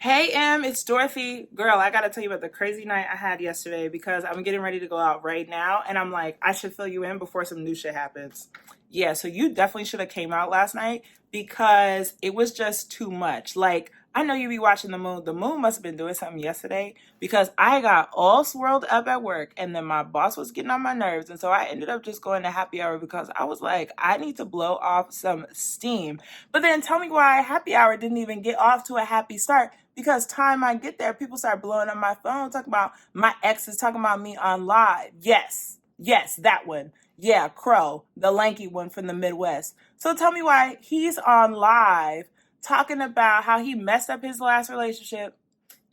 Hey, it's Dorothy. Girl, I gotta tell you about the crazy night I had yesterday because I'm getting ready to go out right now and I'm like, I should fill you in before some new shit happens. Yeah, so you definitely should have came out last night because it was just too much. Like, I know you be watching the moon. The moon must have been doing something yesterday because I got all swirled up at work and then my boss was getting on my nerves. And so I ended up just going to happy hour because I was like, I need to blow off some steam. But then tell me why happy hour didn't even get off to a happy start. Because time I get there, people start blowing up my phone, talking about my ex is talking about me on live. Yes, that one. Yeah, Crow, the lanky one from the Midwest. So tell me why he's on live talking about how he messed up his last relationship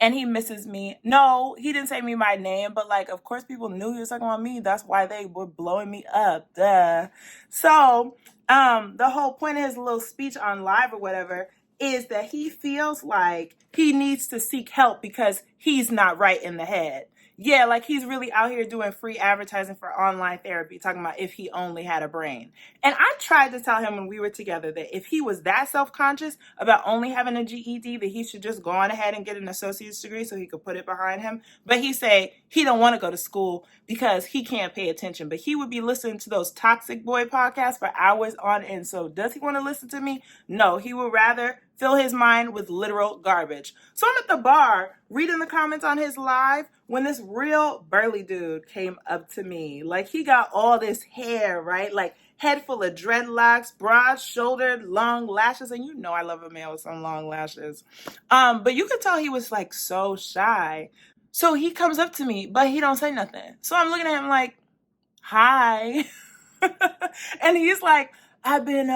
and he misses me. No, he didn't say me by name, but like, of course, people knew he was talking about me. That's why they were blowing me up. Duh. So, the whole point of his little speech on live or whatever is that he feels like he needs to seek help because he's not right in the head. Yeah, like he's really out here doing free advertising for online therapy, talking about if he only had a brain. And I tried to tell him when we were together that if he was that self-conscious about only having a GED, that he should just go on ahead and get an associate's degree so he could put it behind him. But he say he don't want to go to school because he can't pay attention. But he would be listening to those Toxic Boy podcasts for hours on end. So does he want to listen to me? No, he would rather fill his mind with literal garbage. So I'm at the bar reading the comments on his live when this real burly dude came up to me. Like he got all this hair, right? Like head full of dreadlocks, broad-shouldered, long lashes. And you know I love a man with some long lashes. But you could tell he was like so shy. So he comes up to me, but he don't say nothing. So I'm looking at him like, hi. And he's like, I've been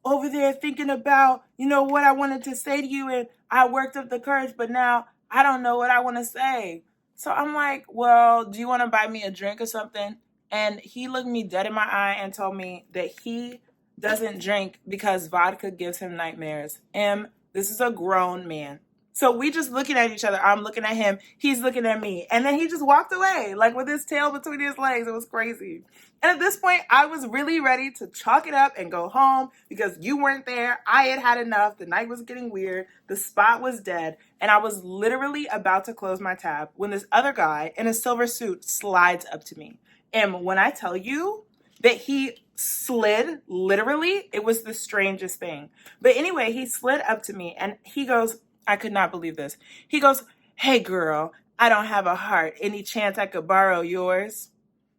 over there thinking about, what I wanted to say to you, and I worked up the courage, but now I don't know what I want to say. So I'm like, well, do you want to buy me a drink or something? And he looked me dead in my eye and told me that he doesn't drink because vodka gives him nightmares. This is a grown man. So we just looking at each other. I'm looking at him. He's looking at me. And then he just walked away, like with his tail between his legs. It was crazy. And at this point, I was really ready to chalk it up and go home because you weren't there. I had had enough. The night was getting weird. The spot was dead. And I was literally about to close my tab when this other guy in a silver suit slides up to me. And when I tell you that he slid, literally, it was the strangest thing. But anyway, he slid up to me and he goes, I could not believe this. He goes, hey girl, I don't have a heart. Any chance I could borrow yours?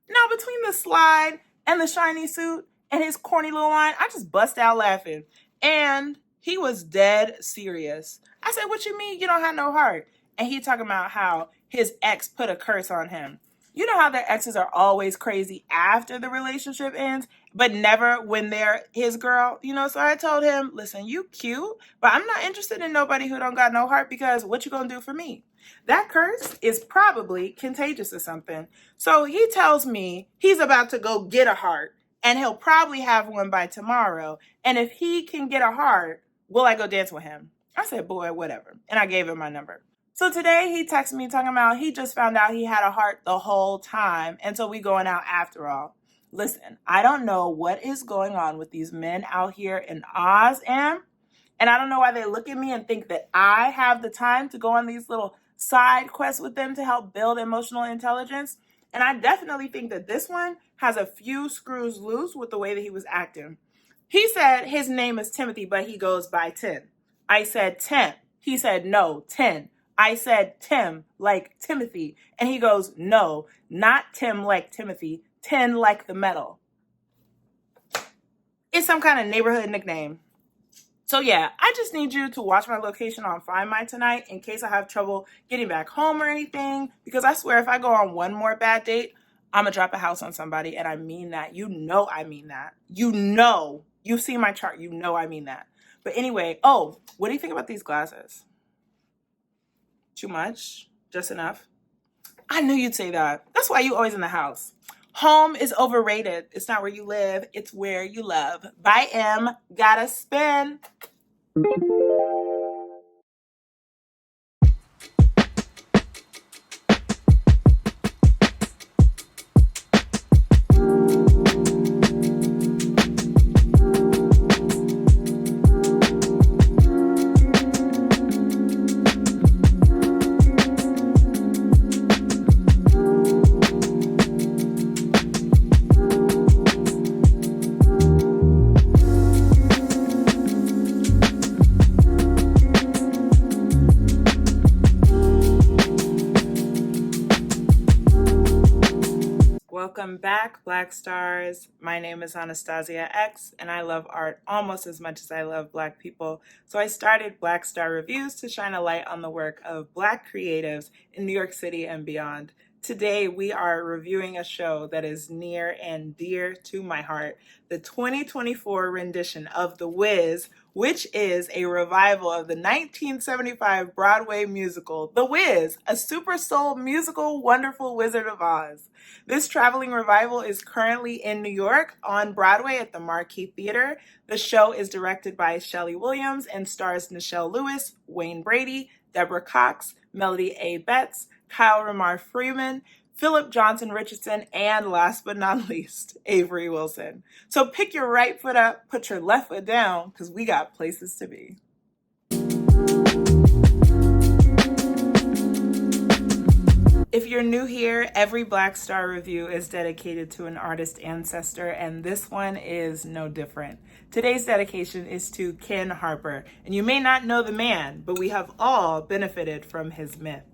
Now, between the slide and the shiny suit and his corny little line, I just bust out laughing. And he was dead serious. I said, what you mean you don't have no heart? And he talking about how his ex put a curse on him. You know how their exes are always crazy after the relationship ends, but never when they're his girl, So I told him, listen, you cute, but I'm not interested in nobody who don't got no heart because what you gonna do for me? That curse is probably contagious or something. So he tells me he's about to go get a heart and he'll probably have one by tomorrow. And if he can get a heart, will I go dance with him? I said, boy, whatever. And I gave him my number. So today he texted me talking about he just found out he had a heart the whole time. And so we going out after all. Listen, I don't know what is going on with these men out here in Oz, and I don't know why they look at me and think that I have the time to go on these little side quests with them to help build emotional intelligence. And I definitely think that this one has a few screws loose with the way that he was acting. He said his name is Timothy, but he goes by Tim. I said Tim. He said no, 10. I said Tim, like Timothy. And he goes, no, not Tim like Timothy, 10 like the metal. It's some kind of neighborhood nickname. So yeah, I just need you to watch my location on Find My tonight in case I have trouble getting back home or anything. Because I swear if I go on one more bad date, I'm going to drop a house on somebody. And I mean that. You know I mean that. You've seen my chart. You know I mean that. But anyway, what do you think about these glasses? Too much? Just enough? I knew you'd say that. That's why you always in the house. Home is overrated. It's not where you live. It's where you love. Bye, M. Gotta spin. Welcome back, Black Stars. My name is Anastasia X, and I love art almost as much as I love Black people. So I started Black Star Reviews to shine a light on the work of Black creatives in New York City and beyond. Today, we are reviewing a show that is near and dear to my heart, the 2024 rendition of The Wiz, which is a revival of the 1975 Broadway musical, The Wiz, a super soul musical, wonderful Wizard of Oz. This traveling revival is currently in New York on Broadway at the Marquis Theater. The show is directed by Shelley Williams and stars Nichelle Lewis, Wayne Brady, Deborah Cox, Melody A. Betts, Kyle Ramar Freeman, Phillip Johnson Richardson, and last but not least, Avery Wilson. So pick your right foot up, put your left foot down, because we got places to be. If you're new here, every Black Star review is dedicated to an artist ancestor, and this one is no different. Today's dedication is to Ken Harper, and you may not know the man, but we have all benefited from his myth.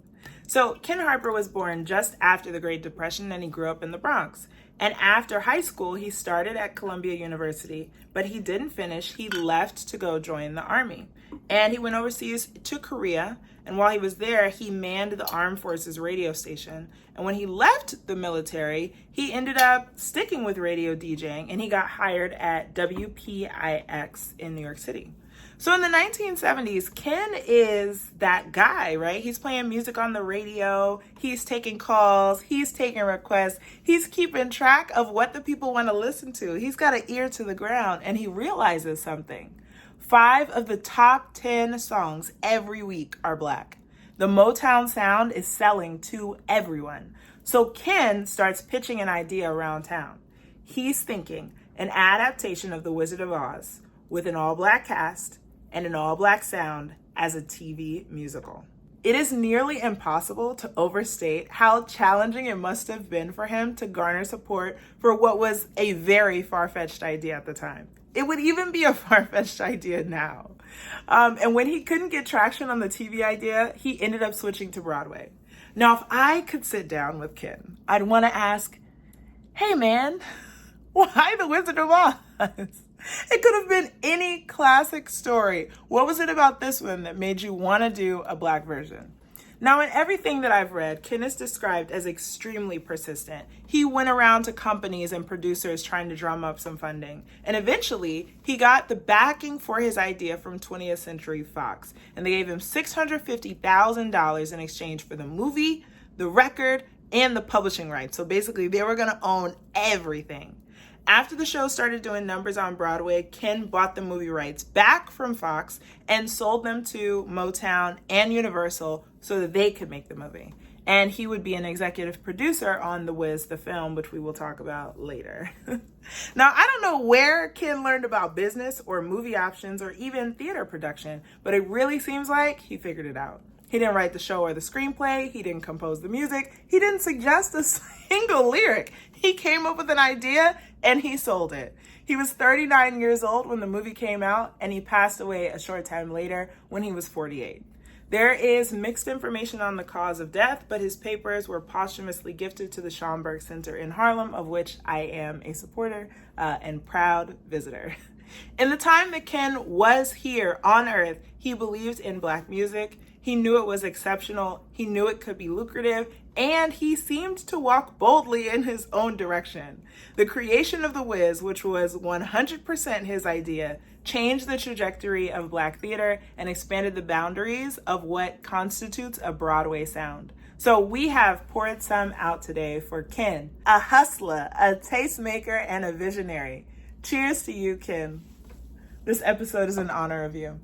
So Ken Harper was born just after the Great Depression, and he grew up in the Bronx. And after high school, he started at Columbia University, but he didn't finish. He left to go join the Army. And he went overseas to Korea, and while he was there, he manned the Armed Forces radio station. And when he left the military, he ended up sticking with radio DJing, and he got hired at WPIX in New York City. So in the 1970s, Ken is that guy, right? He's playing music on the radio, he's taking calls, he's taking requests, he's keeping track of what the people want to listen to. He's got an ear to the ground, and he realizes something. 5 of the top 10 songs every week are Black. The Motown sound is selling to everyone. So Ken starts pitching an idea around town. He's thinking an adaptation of The Wizard of Oz with an all-Black cast and an all-Black sound as a TV musical. It is nearly impossible to overstate how challenging it must have been for him to garner support for what was a very far-fetched idea at the time. It would even be a far-fetched idea now. And when he couldn't get traction on the TV idea, he ended up switching to Broadway. Now, if I could sit down with Ken, I'd want to ask, hey man, why The Wizard of Oz? It could have been any classic story. What was it about this one that made you want to do a Black version? Now, in everything that I've read, Ken is described as extremely persistent. He went around to companies and producers trying to drum up some funding. And eventually, he got the backing for his idea from 20th Century Fox. And they gave him $650,000 in exchange for the movie, the record, and the publishing rights. So basically, they were going to own everything. After the show started doing numbers on Broadway, Ken bought the movie rights back from Fox and sold them to Motown and Universal so that they could make the movie. And he would be an executive producer on The Wiz, the film, which we will talk about later. Now, I don't know where Ken learned about business or movie options or even theater production, but it really seems like he figured it out. He didn't write the show or the screenplay. He didn't compose the music. He didn't suggest a single lyric. He came up with an idea and he sold it. He was 39 years old when the movie came out, and he passed away a short time later when he was 48. There is mixed information on the cause of death, but his papers were posthumously gifted to the Schomburg Center in Harlem, of which I am a supporter and proud visitor. In the time that Ken was here on Earth, he believed in Black music. He knew it was exceptional. He knew it could be lucrative, and he seemed to walk boldly in his own direction. The creation of The Wiz, which was 100% his idea, changed the trajectory of Black theater and expanded the boundaries of what constitutes a Broadway sound. So we have poured some out today for Ken, a hustler, a tastemaker, and a visionary. Cheers to you, Ken. This episode is in honor of you.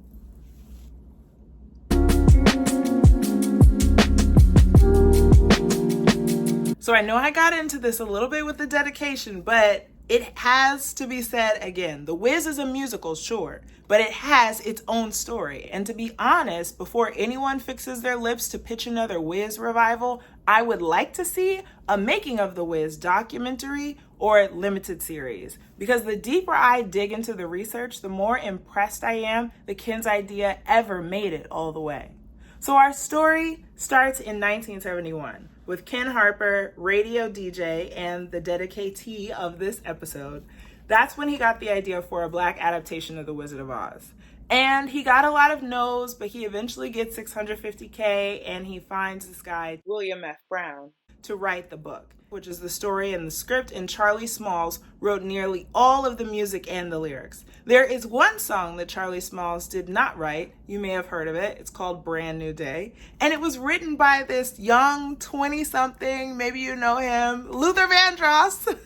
So I know I got into this a little bit with the dedication, but it has to be said again. The Wiz is a musical, sure, but it has its own story. And to be honest, before anyone fixes their lips to pitch another Wiz revival, I would like to see a Making of the Wiz documentary or limited series. Because the deeper I dig into the research, the more impressed I am that Ken's idea ever made it all the way. So our story starts in 1971. with Ken Harper, radio DJ, and the dedicatee of this episode. That's when he got the idea for a Black adaptation of The Wizard of Oz. And he got a lot of no's, but he eventually gets $650K, and he finds this guy, William F. Brown, to write the book, which is the story and the script, and Charlie Smalls wrote nearly all of the music and the lyrics. There is one song that Charlie Smalls did not write. You may have heard of it. It's called Brand New Day. And it was written by this young 20-something, maybe you know him, Luther Vandross.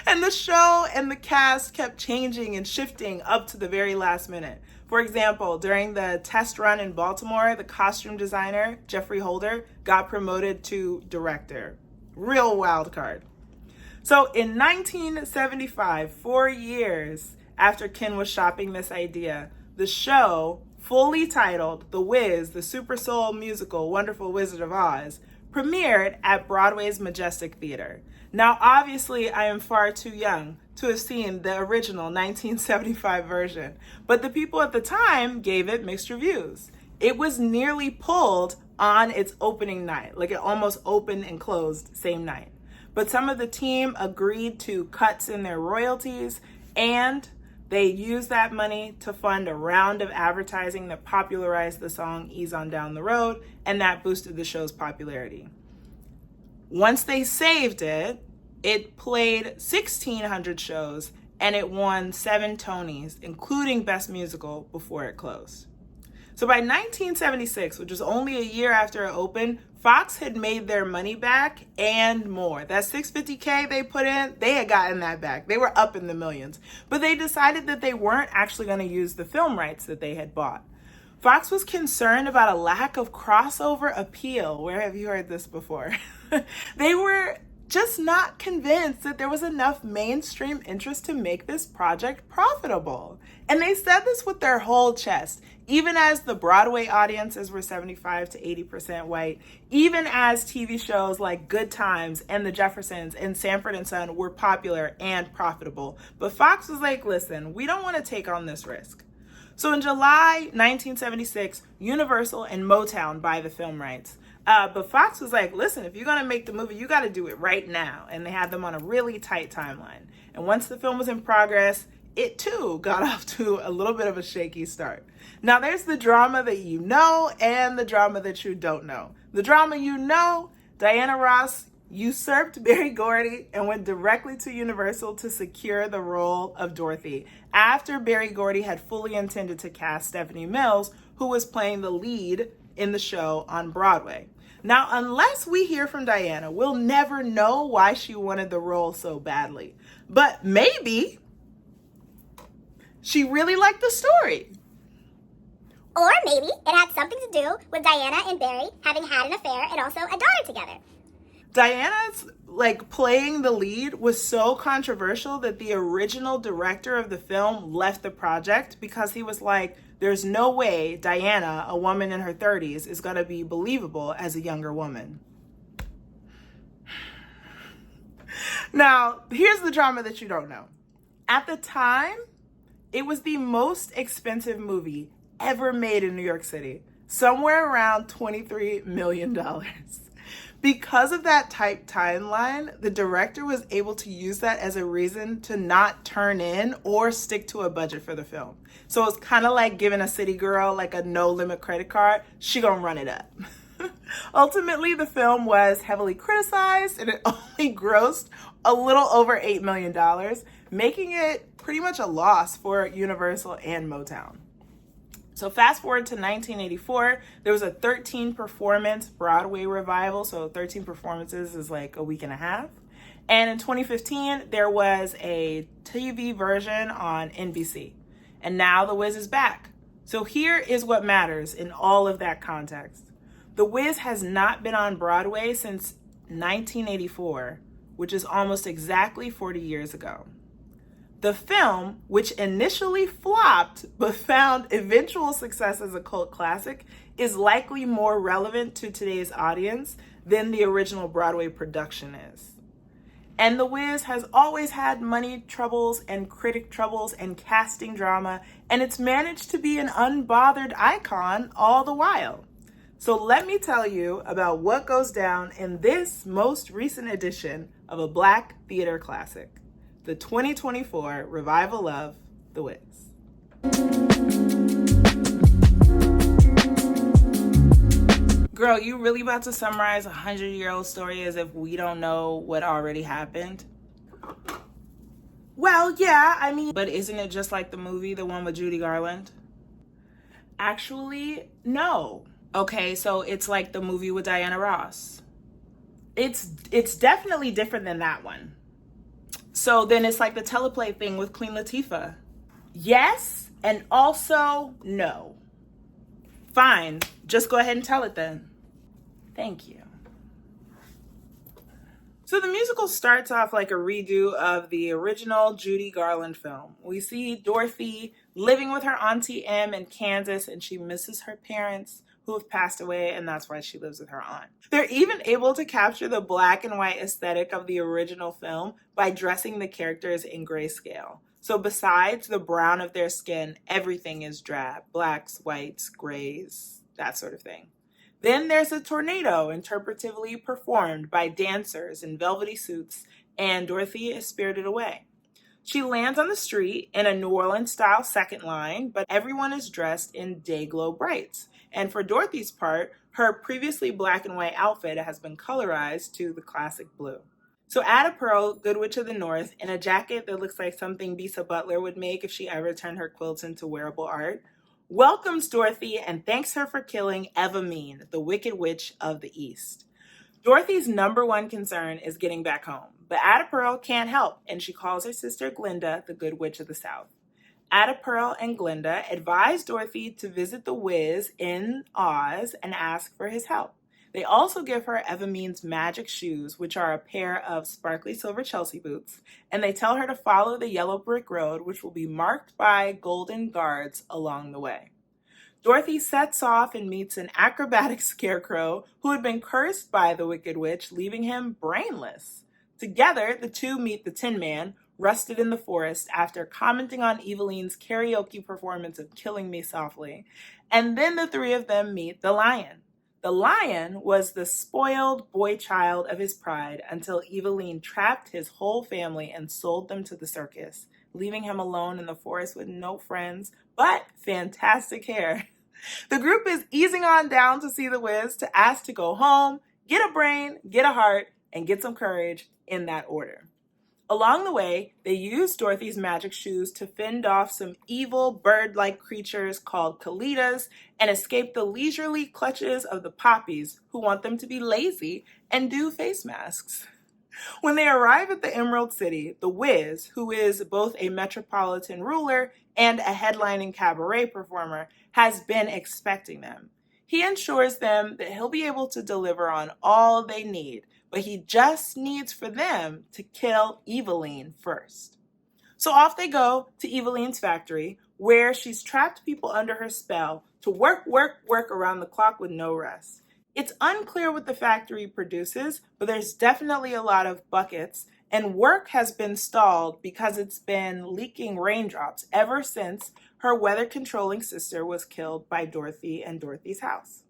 And the show and the cast kept changing and shifting up to the very last minute. For example, during the test run in Baltimore, the costume designer, Jeffrey Holder, got promoted to director. Real wild card. So in 1975, 4 years after Ken was shopping this idea, the show, fully titled The Wiz, the Super Soul Musical Wonderful Wizard of Oz, premiered at Broadway's Majestic Theater. Now, obviously, I am far too young to have seen the original 1975 version, but the people at the time gave it mixed reviews. It was nearly pulled on its opening night, like it almost opened and closed same night. But some of the team agreed to cuts in their royalties, and they used that money to fund a round of advertising that popularized the song Ease on Down the Road, and that boosted the show's popularity. Once they saved it, it played 1,600 shows, and it won 7 Tonys, including Best Musical, before it closed. So by 1976, which was only a year after it opened, Fox had made their money back and more. That $650K they put in, they had gotten that back. They were up in the millions. But they decided that they weren't actually going to use the film rights that they had bought. Fox was concerned about a lack of crossover appeal. Where have you heard this before? They were just not convinced that there was enough mainstream interest to make this project profitable. And they said this with their whole chest, even as the Broadway audiences were 75 to 80% white, even as TV shows like Good Times and The Jeffersons and Sanford and Son were popular and profitable. But Fox was like, listen, we don't want to take on this risk. So in July 1976, Universal and Motown buy the film rights. But Fox was like, listen, if you're going to make the movie, you got to do it right now. And they had them on a really tight timeline. And once the film was in progress, it too got off to a little bit of a shaky start. Now there's the drama that you know and the drama that you don't know. The drama you know, Diana Ross usurped Berry Gordy and went directly to Universal to secure the role of Dorothy after Berry Gordy had fully intended to cast Stephanie Mills, who was playing the lead in the show on Broadway. Now, unless we hear from Diana, we'll never know why she wanted the role so badly. But maybe she really liked the story. Or maybe it had something to do with Diana and Barry having had an affair and also a daughter together. Diana's playing the lead was so controversial that the original director of the film left the project because he was like, there's no way Diana, a woman in her 30s, is going to be believable as a younger woman. Now, here's the drama that you don't know. At the time, it was the most expensive movie ever made in New York City, somewhere around $23 million. Because of that tight timeline, the director was able to use that as a reason to not turn in or stick to a budget for the film. So it's kind of like giving a city girl a no-limit credit card. She gonna run it up. Ultimately, the film was heavily criticized and it only grossed a little over $8 million, making it pretty much a loss for Universal and Motown. So fast forward to 1984, there was a 13-performance Broadway revival. So 13 performances is like a week and a half. And in 2015, there was a TV version on NBC. And now The Wiz is back. So here is what matters in all of that context. The Wiz has not been on Broadway since 1984, which is almost exactly 40 years ago. The film, which initially flopped but found eventual success as a cult classic, is likely more relevant to today's audience than the original Broadway production is. And The Wiz has always had money troubles and critic troubles and casting drama, and it's managed to be an unbothered icon all the while. So let me tell you about what goes down in this most recent edition of a Black theater classic, the 2024 revival of The Wiz. Girl, you really about to summarize a 100-year-old story as if we don't know what already happened? Well, yeah, I mean, but isn't it just like the movie, the one with Judy Garland? Actually, no. Okay, so it's like the movie with Diana Ross. It's definitely different than that one. So then it's like the teleplay thing with Queen Latifah. Yes, and also no. Fine, just go ahead and tell it then. Thank you. So the musical starts off like a redo of the original Judy Garland film. We see Dorothy living with her Auntie Em in Kansas, and she misses her parents who have passed away, and that's why she lives with her aunt. They're even able to capture the black and white aesthetic of the original film by dressing the characters in grayscale. So besides the brown of their skin, everything is drab. Blacks, whites, grays, that sort of thing. Then there's a tornado interpretively performed by dancers in velvety suits, and Dorothy is spirited away. She lands on the street in a New Orleans-style second line, but everyone is dressed in day-glow brights. And for Dorothy's part, her previously black and white outfit has been colorized to the classic blue. So Ada Pearl, Good Witch of the North, in a jacket that looks like something Bisa Butler would make if she ever turned her quilts into wearable art, welcomes Dorothy and thanks her for killing Eva Mean, the Wicked Witch of the East. Dorothy's number one concern is getting back home, but Ada Pearl can't help, and she calls her sister Glinda the Good Witch of the South. Ada Pearl and Glinda advise Dorothy to visit the Wiz in Oz and ask for his help. They also give her Eva Mean's magic shoes, which are a pair of sparkly silver Chelsea boots, and they tell her to follow the yellow brick road, which will be marked by golden guards along the way. Dorothy sets off and meets an acrobatic scarecrow who had been cursed by the Wicked Witch, leaving him brainless. Together, the two meet the Tin Man, rusted in the forest, after commenting on Eveline's karaoke performance of Killing Me Softly, and then the three of them meet the Lion. The Lion was the spoiled boy child of his pride until Eveline trapped his whole family and sold them to the circus, leaving him alone in the forest with no friends, but fantastic hair. The group is easing on down to see the Wiz to ask to go home, get a brain, get a heart, and get some courage in that order. Along the way, they use Dorothy's magic shoes to fend off some evil bird-like creatures called Kalitas and escape the leisurely clutches of the Poppies, who want them to be lazy and do face masks. When they arrive at the Emerald City, the Wiz, who is both a metropolitan ruler and a headlining cabaret performer, has been expecting them. He assures them that he'll be able to deliver on all they need, but he just needs for them to kill Eveline first. So off they go to Eveline's factory, where she's trapped people under her spell to work around the clock with no rest. It's unclear what the factory produces, but there's definitely a lot of buckets, and work has been stalled because it's been leaking raindrops ever since her weather-controlling sister was killed by Dorothy and Dorothy's house.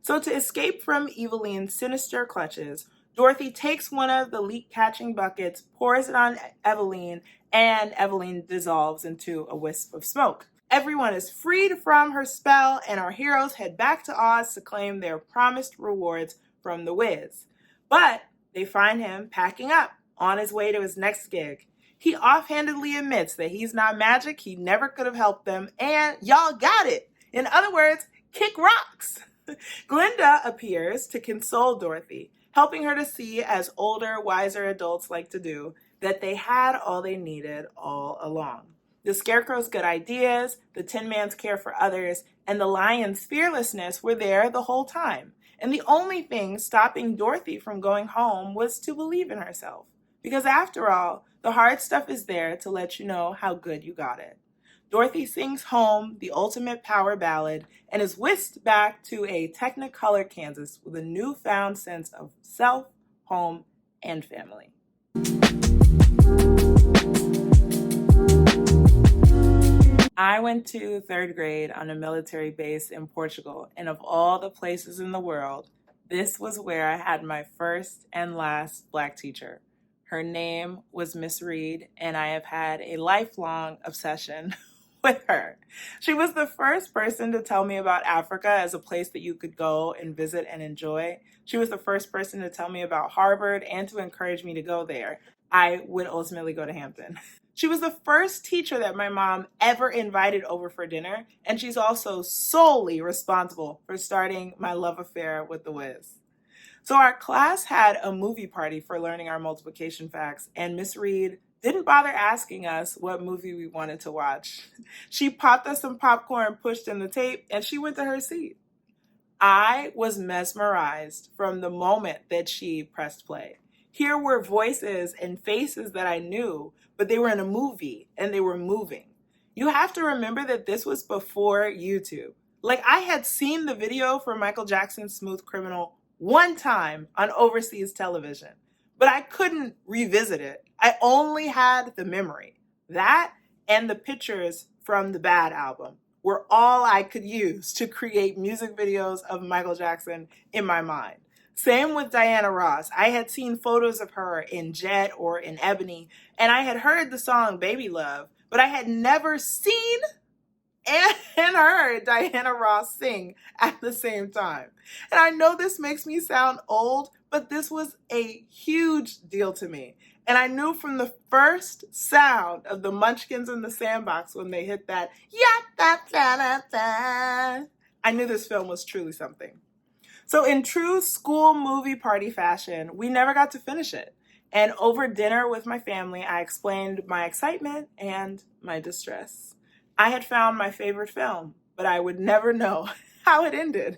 So to escape from Eveline's sinister clutches, Dorothy takes one of the leak-catching buckets, pours it on Eveline, and Eveline dissolves into a wisp of smoke. Everyone is freed from her spell, and our heroes head back to Oz to claim their promised rewards from the Wiz. But they find him packing up on his way to his next gig. He offhandedly admits that he's not magic, he never could have helped them, and y'all got it. In other words, kick rocks. Glinda appears to console Dorothy, helping her to see, as older, wiser adults like to do, that they had all they needed all along. The Scarecrow's good ideas, the Tin Man's care for others, and the Lion's fearlessness were there the whole time. And the only thing stopping Dorothy from going home was to believe in herself. Because after all, the hard stuff is there to let you know how good you got it. Dorothy sings Home, the ultimate power ballad, and is whisked back to a Technicolor Kansas with a newfound sense of self, home, and family. I went to third grade on a military base in Portugal, and of all the places in the world, this was where I had my first and last Black teacher. Her name was Miss Reed, and I have had a lifelong obsession with her. She was the first person to tell me about Africa as a place that you could go and visit and enjoy. She was the first person to tell me about Harvard and to encourage me to go there. I would ultimately go to Hampton. She was the first teacher that my mom ever invited over for dinner, and she's also solely responsible for starting my love affair with The Wiz. So our class had a movie party for learning our multiplication facts, and Miss Reed didn't bother asking us what movie we wanted to watch. She popped us some popcorn, pushed in the tape, and she went to her seat. I was mesmerized from the moment that she pressed play. Here were voices and faces that I knew, but they were in a movie and they were moving. You have to remember that this was before YouTube. Like, I had seen the video for Michael Jackson's Smooth Criminal one time on overseas television, but I couldn't revisit it. I only had the memory. That and the pictures from the Bad album were all I could use to create music videos of Michael Jackson in my mind. Same with Diana Ross. I had seen photos of her in Jet or in Ebony, and I had heard the song Baby Love, but I had never seen and heard Diana Ross sing at the same time. And I know this makes me sound old, but this was a huge deal to me. And I knew from the first sound of the Munchkins in the Sandbox when they hit that, I knew this film was truly something. So in true school movie party fashion, we never got to finish it. And over dinner with my family, I explained my excitement and my distress. I had found my favorite film, but I would never know how it ended.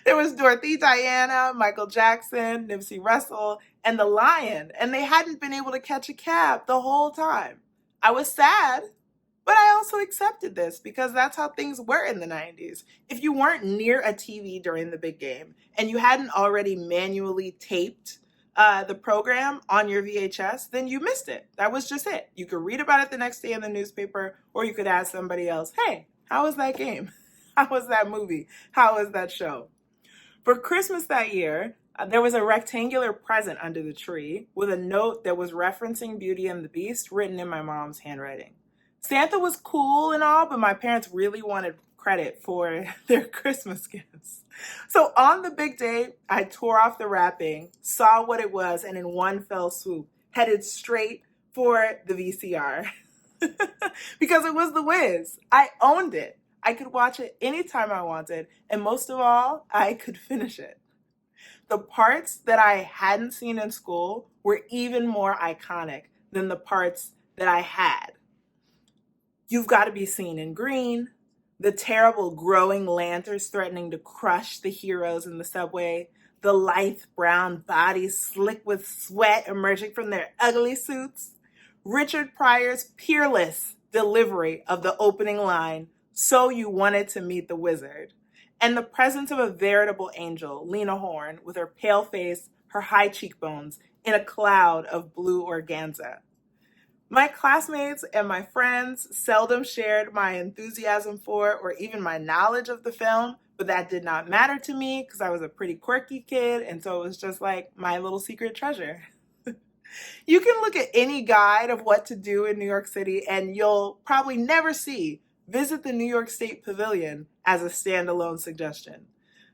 There was Dorothy, Diana, Michael Jackson, Nipsey Russell, and the Lion, and they hadn't been able to catch a cab the whole time. I was sad, but I also accepted this because that's how things were in the 90s. If you weren't near a TV during the big game and you hadn't already manually taped the program on your VHS, then you missed it. That was just it. You could read about it the next day in the newspaper, or you could ask somebody else, hey, how was that game? How was that movie? How was that show? For Christmas that year, there was a rectangular present under the tree with a note that was referencing Beauty and the Beast written in my mom's handwriting. Santa was cool and all, but my parents really wanted credit for their Christmas gifts. So on the big day, I tore off the wrapping, saw what it was, and in one fell swoop, headed straight for the VCR. Because it was The Wiz. I owned it. I could watch it anytime I wanted, and most of all, I could finish it. The parts that I hadn't seen in school were even more iconic than the parts that I had. You've Got to Be Seen in Green, the terrible growing lanterns threatening to crush the heroes in the subway, the lithe brown bodies slick with sweat emerging from their ugly suits, Richard Pryor's peerless delivery of the opening line, "So you wanted to meet the wizard," and the presence of a veritable angel, Lena Horne, with her pale face, her high cheekbones, in a cloud of blue organza. My classmates and my friends seldom shared my enthusiasm for or even my knowledge of the film, but that did not matter to me because I was a pretty quirky kid, and so it was just like my little secret treasure. You can look at any guide of what to do in New York City and you'll probably never see "Visit the New York State Pavilion" as a standalone suggestion.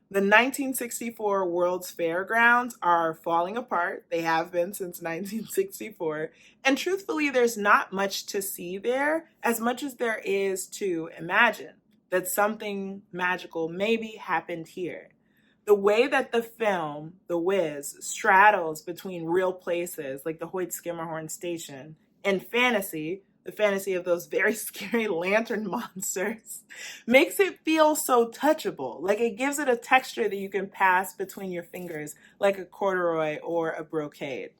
The 1964 World's Fairgrounds are falling apart. They have been since 1964. And truthfully, there's not much to see there as much as there is to imagine that something magical maybe happened here. The way that the film, The Wiz, straddles between real places like the Hoyt Skimmerhorn Station and fantasy, the fantasy of those very scary lantern monsters, makes it feel so touchable. Like it gives it a texture that you can pass between your fingers, like a corduroy or a brocade.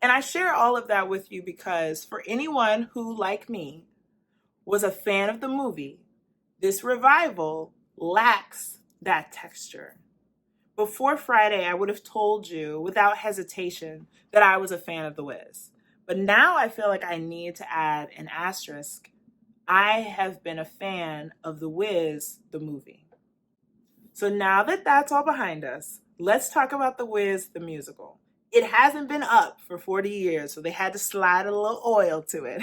And I share all of that with you because for anyone who, like me, was a fan of the movie, this revival lacks that texture. Before Friday, I would have told you without hesitation that I was a fan of The Wiz. But now I feel like I need to add an asterisk. I have been a fan of The Wiz, the movie. So now that that's all behind us, let's talk about The Wiz, the musical. It hasn't been up for 40 years, so they had to slide a little oil to it.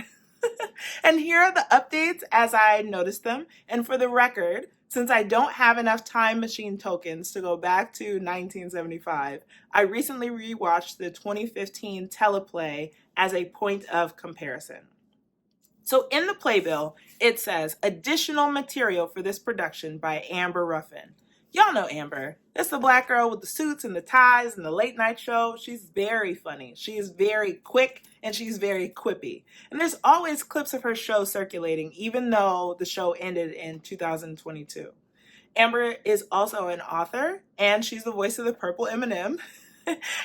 And here are the updates as I noticed them. And for the record, since I don't have enough time machine tokens to go back to 1975, I recently rewatched the 2015 teleplay as a point of comparison. So in the playbill, it says additional material for this production by Amber Ruffin. Y'all know Amber. It's the black girl with the suits and the ties and the late night show. She's very funny. She is very quick and she's very quippy. And there's always clips of her show circulating, even though the show ended in 2022. Amber is also an author and she's the voice of the purple M&M.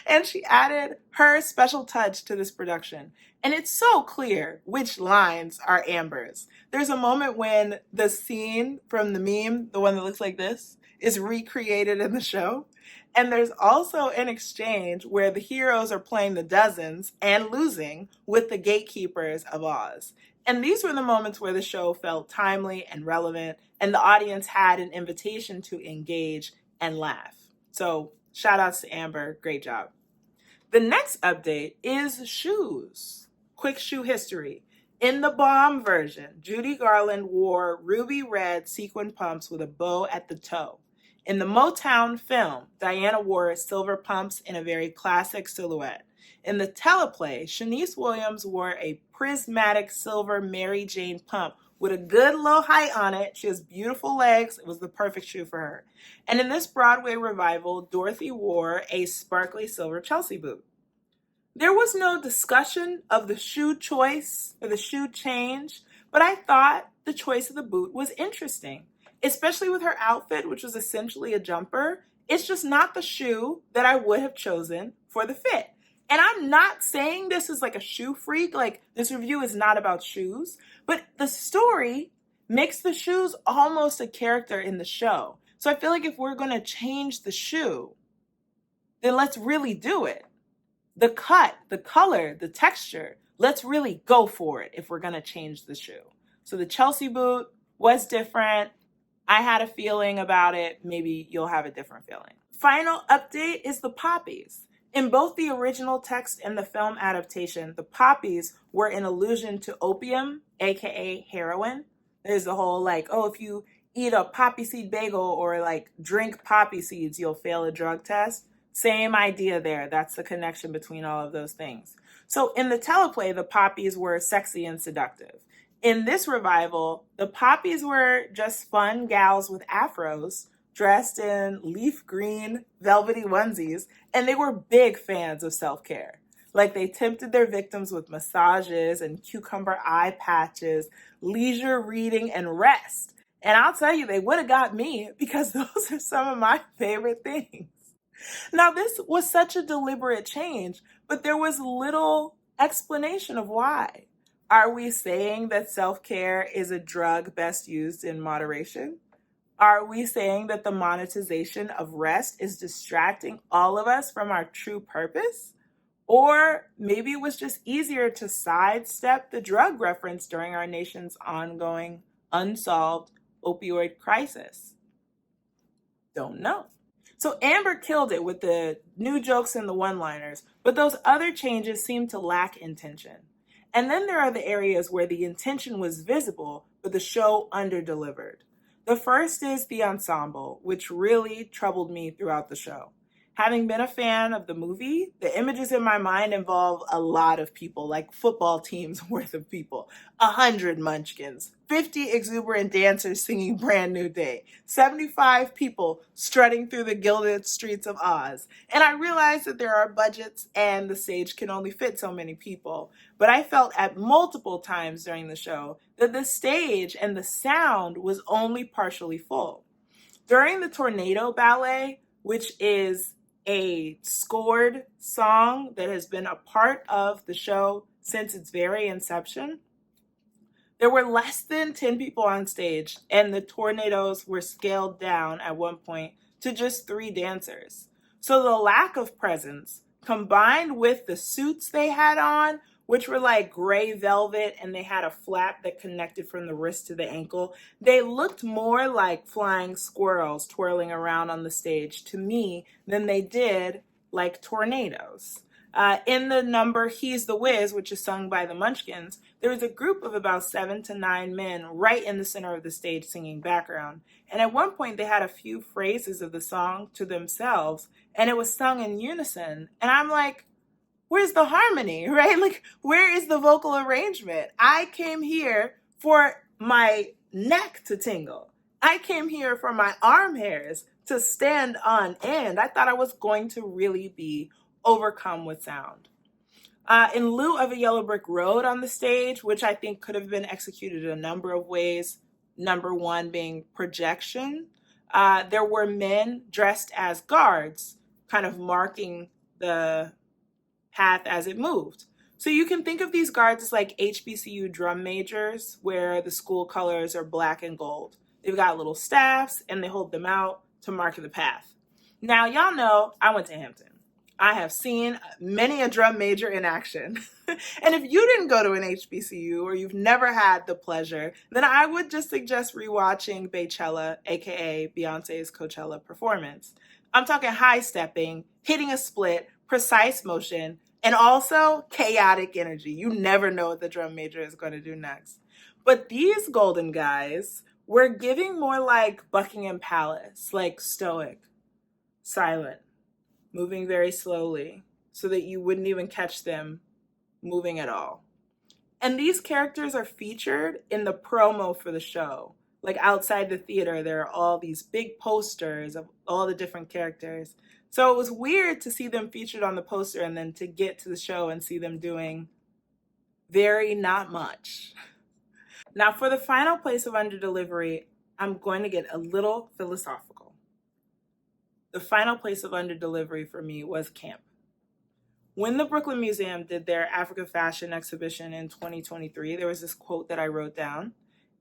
And she added her special touch to this production. And it's so clear which lines are Amber's. There's a moment when the scene from the meme, the one that looks like this, is recreated in the show. And there's also an exchange where the heroes are playing the dozens and losing with the gatekeepers of Oz. And these were the moments where the show felt timely and relevant, and the audience had an invitation to engage and laugh. So shout outs to Amber, great job. The next update is shoes. Quick shoe history. In the Bomb version, Judy Garland wore ruby red sequin pumps with a bow at the toe. In the Motown film, Diana wore silver pumps in a very classic silhouette. In the teleplay, Shanice Williams wore a prismatic silver Mary Jane pump with a good low height on it. She has beautiful legs. It was the perfect shoe for her. And in this Broadway revival, Dorothy wore a sparkly silver Chelsea boot. There was no discussion of the shoe choice or the shoe change, but I thought the choice of the boot was interesting, especially with her outfit, which was essentially a jumper. It's just not the shoe that I would have chosen for the fit. And I'm not saying this is like a shoe freak, like this review is not about shoes, but the story makes the shoes almost a character in the show. So I feel like if we're going to change the shoe, then let's really do it. The cut, the color, the texture, let's really go for it if we're going to change the shoe. So the Chelsea boot was different. I had a feeling about it. Maybe you'll have a different feeling. Final update is the poppies. In both the original text and the film adaptation, the poppies were an allusion to opium, aka heroin. There's the whole like, oh, if you eat a poppy seed bagel or like drink poppy seeds, you'll fail a drug test. Same idea there. That's the connection between all of those things. So in the teleplay, the poppies were sexy and seductive. In this revival, the poppies were just fun gals with afros dressed in leaf green velvety onesies, and they were big fans of self-care. Like they tempted their victims with massages and cucumber eye patches, leisure reading, and rest. And I'll tell you, they would have got me because those are some of my favorite things. Now, this was such a deliberate change, but there was little explanation of why. Are we saying that self-care is a drug best used in moderation? Are we saying that the monetization of rest is distracting all of us from our true purpose? Or maybe it was just easier to sidestep the drug reference during our nation's ongoing, unsolved opioid crisis? Don't know. So Amber killed it with the new jokes and the one-liners, but those other changes seem to lack intention. And then there are the areas where the intention was visible, but the show underdelivered. The first is the ensemble, which really troubled me throughout the show. Having been a fan of the movie, the images in my mind involve a lot of people, like football teams worth of people. 100 munchkins, 50 exuberant dancers singing Brand New Day, 75 people strutting through the gilded streets of Oz. And I realize that there are budgets and the stage can only fit so many people. But I felt at multiple times during the show that the stage and the sound was only partially full. During the Tornado Ballet, which is a scored song that has been a part of the show since its very inception, there were less than 10 people on stage, and the tornadoes were scaled down at one point to just 3 dancers. So the lack of presence, combined with the suits they had on, which were like gray velvet and they had a flap that connected from the wrist to the ankle. They looked more like flying squirrels twirling around on the stage to me than they did like tornadoes. In the number He's the Wiz, which is sung by the Munchkins, there was a group of about 7 to 9 men right in the center of the stage singing background. And at one point, they had a few phrases of the song to themselves, and it was sung in unison. And I'm like, where's the harmony, right? Like, where is the vocal arrangement? I came here for my neck to tingle. I came here for my arm hairs to stand on end. I thought I was going to really be overcome with sound. In lieu of a yellow brick road on the stage, which I think could have been executed a number of ways, number one being projection, there were men dressed as guards, kind of marking the path as it moved. So you can think of these guards as like HBCU drum majors, where the school colors are black and gold. They've got little staffs and they hold them out to mark the path. Now, y'all know I went to Hampton. I have seen many a drum major in action. And if you didn't go to an HBCU or you've never had the pleasure, then I would just suggest rewatching Baychella, aka Beyonce's Coachella performance. I'm talking high stepping, hitting a split, precise motion, and also chaotic energy. You never know what the drum major is going to do next. But these golden guys were giving more like Buckingham Palace, like stoic, silent, moving very slowly so that you wouldn't even catch them moving at all. And these characters are featured in the promo for the show. Like outside the theater, there are all these big posters of all the different characters. So it was weird to see them featured on the poster and then to get to the show and see them doing very not much. Now for the final place of underdelivery, I'm going to get a little philosophical. The final place of underdelivery for me was camp. When the Brooklyn Museum did their Africa Fashion exhibition in 2023, there was this quote that I wrote down.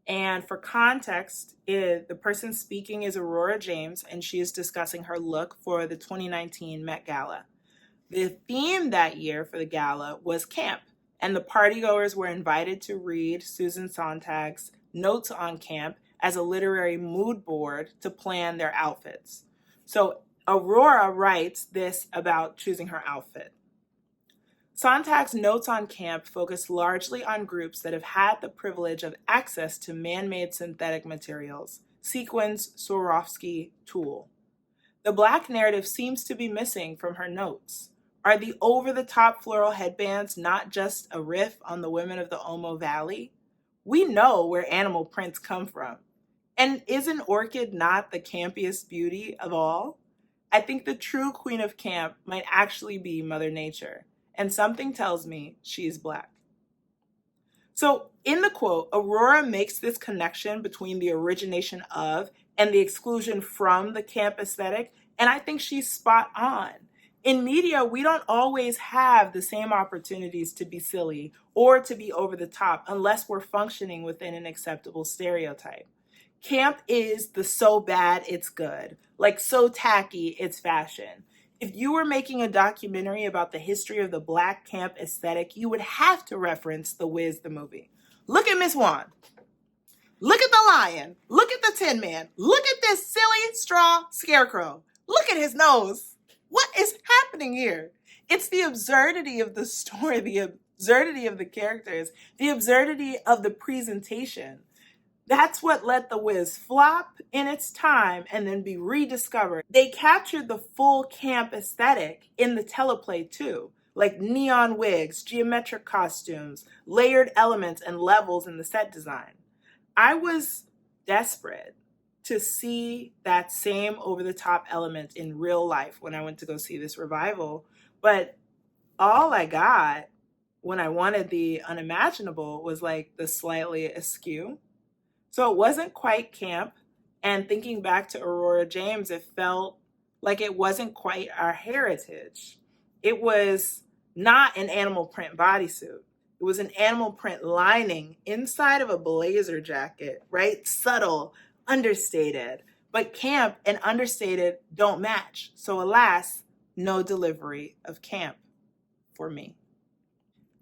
And for context, the person speaking is Aurora James, and she is discussing her look for the 2019 Met Gala. The theme that year for the gala was camp, and the partygoers were invited to read Susan Sontag's Notes on Camp as a literary mood board to plan their outfits. So Aurora writes this about choosing her outfit. Sontag's Notes on Camp focus largely on groups that have had the privilege of access to man-made synthetic materials, sequins, Swarovski, tulle. The Black narrative seems to be missing from her notes. Are the over-the-top floral headbands not just a riff on the women of the Omo Valley? We know where animal prints come from. And isn't Orchid not the campiest beauty of all? I think the true queen of camp might actually be Mother Nature. And something tells me she's Black. So in the quote, Aurora makes this connection between the origination of and the exclusion from the camp aesthetic, and I think she's spot on. In media, we don't always have the same opportunities to be silly or to be over the top unless we're functioning within an acceptable stereotype. Camp is the so bad it's good, like so tacky it's fashion. If you were making a documentary about the history of the Black camp aesthetic, you would have to reference The Wiz, the movie. Look at Miss Wand. Look at the lion. Look at the Tin Man. Look at this silly straw scarecrow. Look at his nose. What is happening here? It's the absurdity of the story, the absurdity of the characters, the absurdity of the presentation. That's what let The Wiz flop in its time and then be rediscovered. They captured the full camp aesthetic in the teleplay too, like neon wigs, geometric costumes, layered elements and levels in the set design. I was desperate to see that same over-the-top element in real life when I went to go see this revival, but all I got when I wanted the unimaginable was like the slightly askew. So it wasn't quite camp, and thinking back to Aurora James, it felt like it wasn't quite our heritage. It was not an animal print bodysuit. It was an animal print lining inside of a blazer jacket, right? Subtle, understated. But camp and understated don't match. So alas, no delivery of camp for me.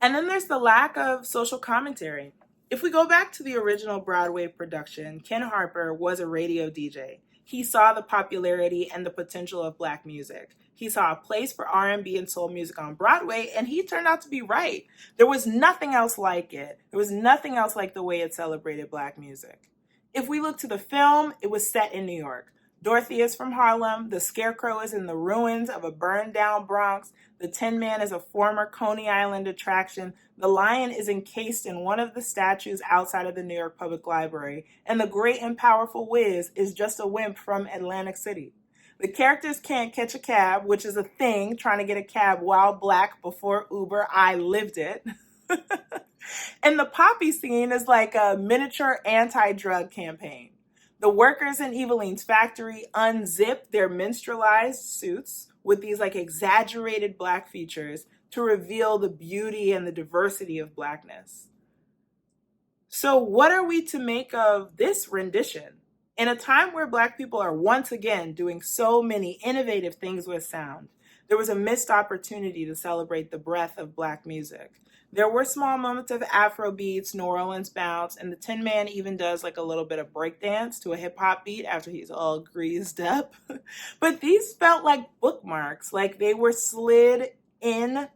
And then there's the lack of social commentary. If we go back to the original Broadway production, Ken Harper was a radio DJ. He saw the popularity and the potential of Black music. He saw a place for R&B and soul music on Broadway, and he turned out to be right. There was nothing else like it. There was nothing else like the way it celebrated Black music. If we look to the film, it was set in New York. Dorothy is from Harlem. The Scarecrow is in the ruins of a burned down Bronx. The Tin Man is a former Coney Island attraction. The lion is encased in one of the statues outside of the New York Public Library. And the great and powerful Wiz is just a wimp from Atlantic City. The characters can't catch a cab, which is a thing, trying to get a cab while Black before Uber. I lived it. And the poppy scene is like a miniature anti-drug campaign. The workers in Eveline's factory unzip their minstrelized suits with these like exaggerated Black features to reveal the beauty and the diversity of Blackness. So what are we to make of this rendition? In a time where Black people are once again doing so many innovative things with sound, there was a missed opportunity to celebrate the breadth of Black music. There were small moments of Afro beats, New Orleans bounce, and the Tin Man even does like a little bit of breakdance to a hip hop beat after he's all greased up. But these felt like bookmarks, like they were slid in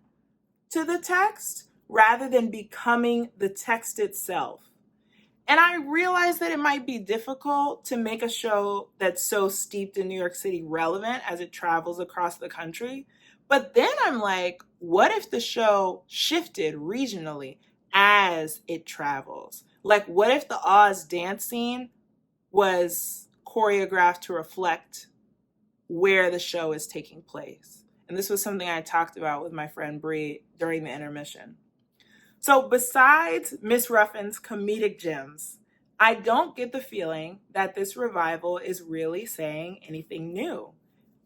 to the text rather than becoming the text itself. And I realize that it might be difficult to make a show that's so steeped in New York City relevant as it travels across the country. But then I'm like, what if the show shifted regionally as it travels? Like, what if the Oz dance scene was choreographed to reflect where the show is taking place? And this was something I talked about with my friend Brady during the intermission. So besides Miss Ruffin's comedic gems, I don't get the feeling that this revival is really saying anything new.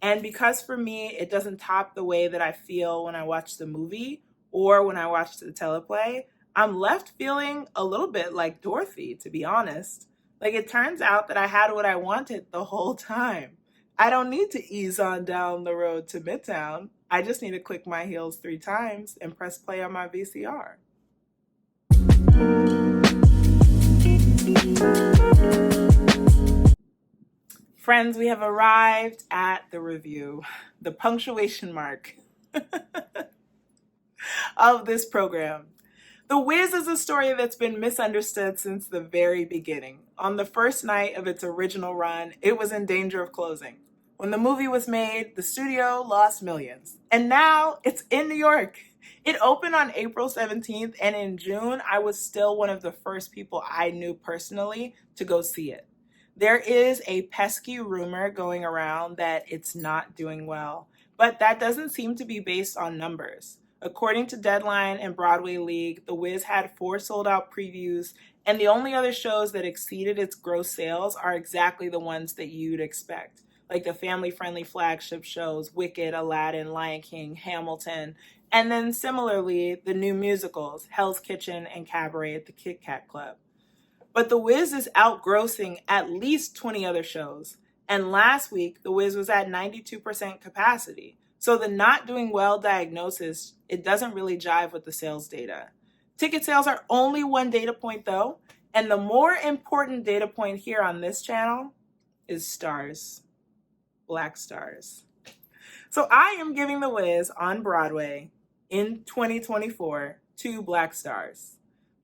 And because for me, it doesn't top the way that I feel when I watch the movie or when I watch the teleplay, I'm left feeling a little bit like Dorothy, to be honest. Like it turns out that I had what I wanted the whole time. I don't need to ease on down the road to Midtown. I just need to click my heels 3 times and press play on my VCR. Friends, we have arrived at the review, the punctuation mark of this program. The Wiz is a story that's been misunderstood since the very beginning. On the first night of its original run, it was in danger of closing. When the movie was made, the studio lost millions. And now it's in New York. It opened on April 17th, and in June, I was still one of the first people I knew personally to go see it. There is a pesky rumor going around that it's not doing well, but that doesn't seem to be based on numbers. According to Deadline and Broadway League, The Wiz had 4 sold-out previews, and the only other shows that exceeded its gross sales are exactly the ones that you'd expect, like the family-friendly flagship shows Wicked, Aladdin, Lion King, Hamilton, and then similarly, the new musicals, Hell's Kitchen and Cabaret at the Kit Kat Club. But The Wiz is outgrossing at least 20 other shows, and last week, The Wiz was at 92% capacity. So the not doing well diagnosis, it doesn't really jive with the sales data. Ticket sales are only one data point though, and the more important data point here on this channel is stars, Black stars. So I am giving The Wiz on Broadway in 2024 2 Black stars.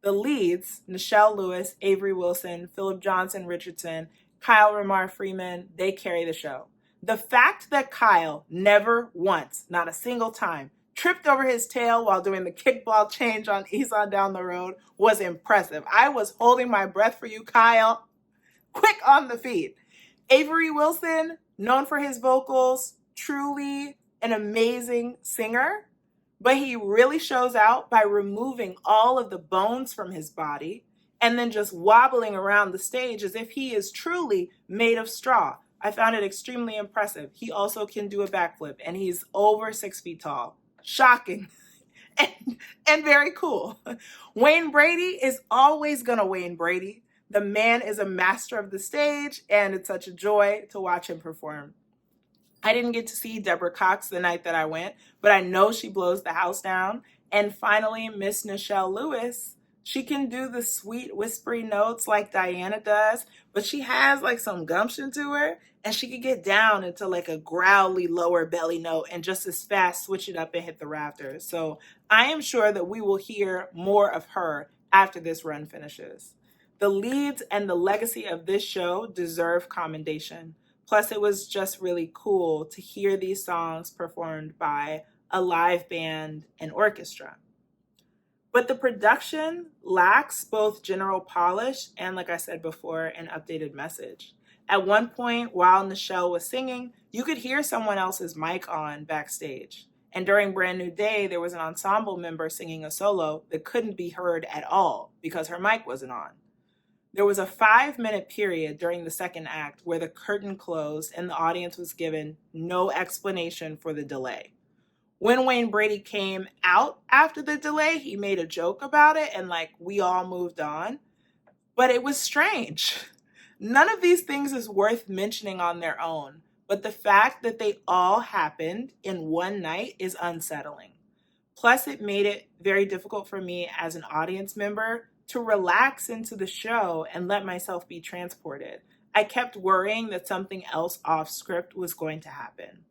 The leads, Nichelle Lewis, Avery Wilson, Phillip Johnson Richardson, Kyle Ramar Freeman, they carry the show. The fact that Kyle never once, not a single time, tripped over his tail while doing the kickball change on Ease on Down the Road was impressive. I was holding my breath for you, Kyle. Quick on the feet. Avery Wilson, known for his vocals, truly an amazing singer, but he really shows out by removing all of the bones from his body and then just wobbling around the stage as if he is truly made of straw. I found it extremely impressive. He also can do a backflip, and he's over 6 feet tall. Shocking and very cool. Wayne Brady is always gonna Wayne Brady. The man is a master of the stage, and it's such a joy to watch him perform. I didn't get to see Deborah Cox the night that I went, but I know she blows the house down. And finally, Miss Nichelle Lewis, she can do the sweet whispery notes like Diana does, but she has like some gumption to her, and she could get down into like a growly lower belly note and just as fast switch it up and hit the rafters. So I am sure that we will hear more of her after this run finishes. The leads and the legacy of this show deserve commendation. Plus, it was just really cool to hear these songs performed by a live band and orchestra. But the production lacks both general polish and, like I said before, an updated message. At one point, while Nichelle was singing, you could hear someone else's mic on backstage. And during Brand New Day, there was an ensemble member singing a solo that couldn't be heard at all because her mic wasn't on. There was a 5-minute period during the second act where the curtain closed and the audience was given no explanation for the delay. When Wayne Brady came out after the delay, he made a joke about it and like we all moved on. But it was strange. None of these things is worth mentioning on their own, but the fact that they all happened in one night is unsettling. Plus, it made it very difficult for me as an audience member to relax into the show and let myself be transported. I kept worrying that something else off script was going to happen.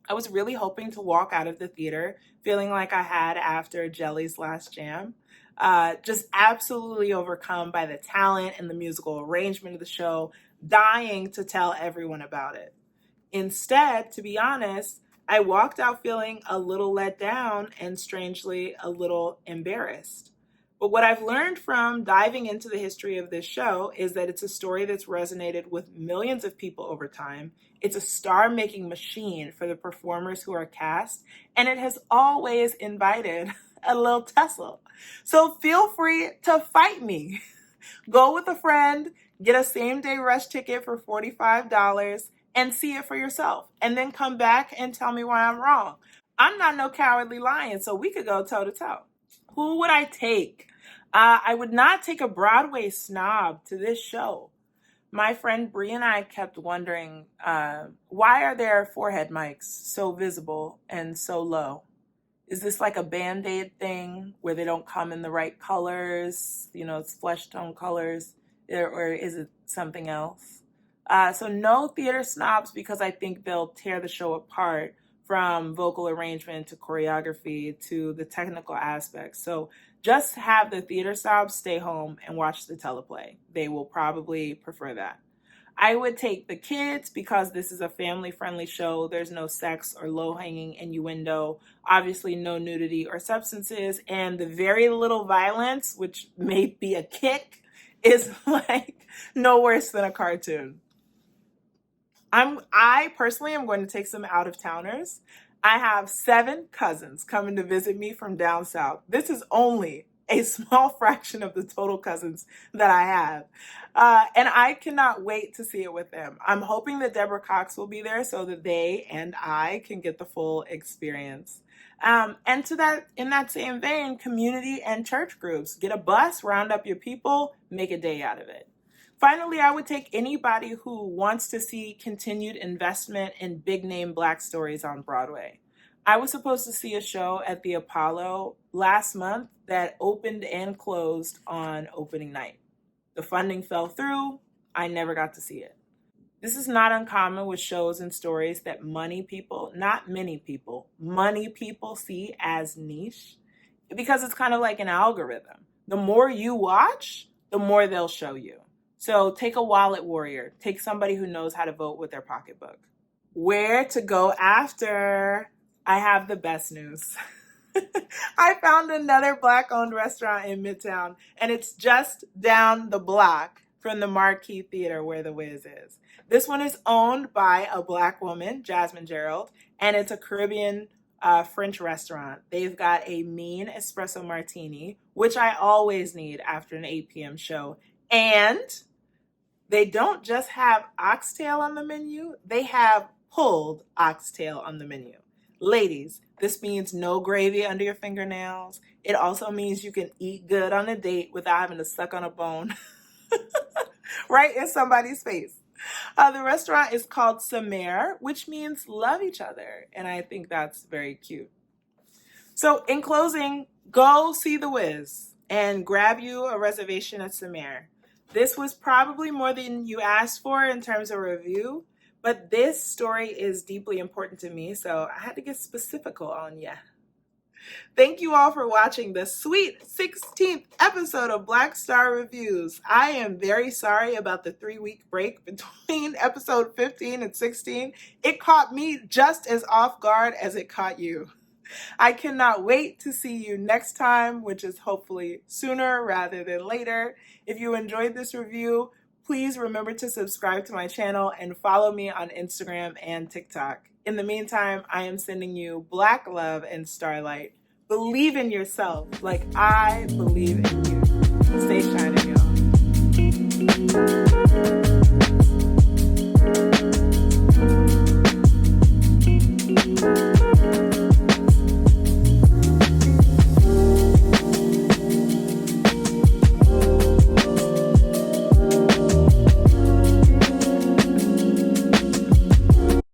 I was really hoping to walk out of the theater feeling like I had after Jelly's last jam, just absolutely overcome by the talent and the musical arrangement of the show, dying to tell everyone about it. Instead, to be honest, I walked out feeling a little let down and strangely a little embarrassed. But what I've learned from diving into the history of this show is that it's a story that's resonated with millions of people over time. It's a star-making machine for the performers who are cast, and it has always invited a little tussle. So feel free to fight me. Go with a friend, get a same-day rush ticket for $45, and see it for yourself. And then come back and tell me why I'm wrong. I'm not no cowardly lion, so we could go toe-to-toe. Who would I take? I would not take a Broadway snob to this show. My friend Bree and I kept wondering, why are their forehead mics so visible and so low? Is this like a Band-Aid thing where they don't come in the right colors? You know, it's flesh tone colors, or is it something else? So no theater snobs, because I think they'll tear the show apart from vocal arrangement to choreography to the technical aspects. So just have the theater snobs stay home and watch the teleplay. They will probably prefer that. I would take the kids because this is a family-friendly show. There's no sex or low-hanging innuendo, obviously no nudity or substances, and the very little violence, which may be a kick, is like no worse than a cartoon. I personally am going to take some out-of-towners. I have 7 cousins coming to visit me from down south. This is only a small fraction of the total cousins that I have. And I cannot wait to see it with them. I'm hoping that Deborah Cox will be there so that they and I can get the full experience. And in that same vein, community and church groups. Get a bus, round up your people, make a day out of it. Finally, I would take anybody who wants to see continued investment in big-name Black stories on Broadway. I was supposed to see a show at the Apollo last month that opened and closed on opening night. The funding fell through. I never got to see it. This is not uncommon with shows and stories that money people, not many people, money people see as niche, because it's kind of like an algorithm. The more you watch, the more they'll show you. So take a wallet warrior. Take somebody who knows how to vote with their pocketbook. Where to go after? I have the best news. I found another Black-owned restaurant in Midtown, and it's just down the block from the Marquis Theater where the Wiz is. This one is owned by a Black woman, Jasmine Gerald, and it's a Caribbean French restaurant. They've got a mean espresso martini, which I always need after an 8 p.m. show, and they don't just have oxtail on the menu, they have pulled oxtail on the menu. Ladies, this means no gravy under your fingernails. It also means you can eat good on a date without having to suck on a bone right in somebody's face. The restaurant is called Samer, which means love each other, and I think that's very cute. So in closing, go see The Wiz and grab you a reservation at Samare. This was probably more than you asked for in terms of review, but this story is deeply important to me, so I had to get specifical on ya. Thank you all for watching the sweet 16th episode of Black Star Reviews. I am very sorry about the 3-week break between episode 15 and 16. It caught me just as off guard as it caught you. I cannot wait to see you next time, which is hopefully sooner rather than later. If you enjoyed this review, please remember to subscribe to my channel and follow me on Instagram and TikTok. In the meantime, I am sending you black love and starlight. Believe in yourself like I believe in